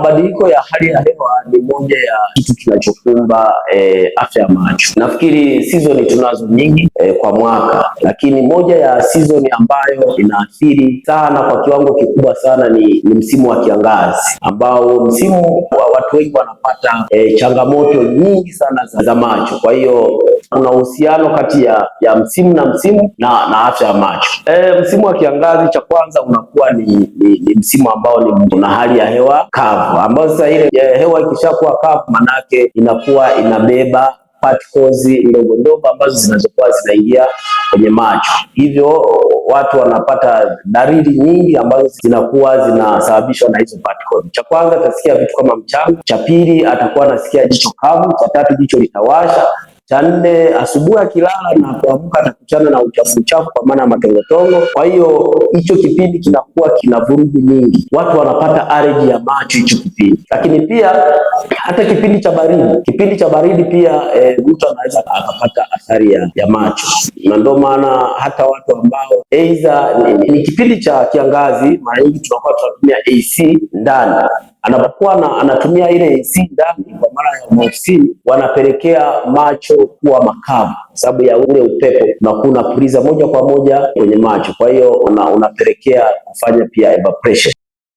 Mabadiliko ya hali ya hewa ni moja ya kitu kinachokumba afya ya macho. Nafikiri season tunazo nyingi kwa mwaka, lakini moja ya season ambayo inaathiri sana kwa kiwango kikubwa sana ni msimu wa kiangazi, ambao msimu wa watu wengi wanapata changamoto nyingi sana za macho. Kwa hiyo kuna uhusiano kati ya msimu na msimu na afya ya macho. Msimu wa kiangazi, cha kwanza unakuwa ni msimu ambao una hali ya hewa kavu, ambayo sasa ile hewa ikishakuwa kavu manake inakuwa inabeba particles ndogo ndogo ambazo zinazokuwa zinaingia kwenye macho, hivyo watu wanapata dalili nyingi ambazo zinakuwa zinasababishwa na hizo particles. Cha kwanza atasikia vitu kama mchanga, cha pili atakuwa anasikia jicho kavu, cha tatu jicho litawasha, cha nne asubuhi akilala na kuamka atakutana na uchafu kwa maana ya matongotongo. Kwa hiyo hicho kipindi kinakuwa kina vurugu nyingi, watu wanapata allergy ya macho hicho kipindi. Lakini pia hata kipindi cha baridi pia mtu anaweza akapata athari ya macho, na ndio maana hata watu ambao aidha ni kipindi cha kiangazi, mara nyingi tunakuwa tunatumia AC ndani, anapokuwa anatumia ile AC ndani kwa mara ya maofisini, wanapelekea macho kuwa makavu sababu ya ule upepo unakuwa unapuliza moja kwa moja kwenye macho, kwa hiyo unapelekea kufanya pia evaporation.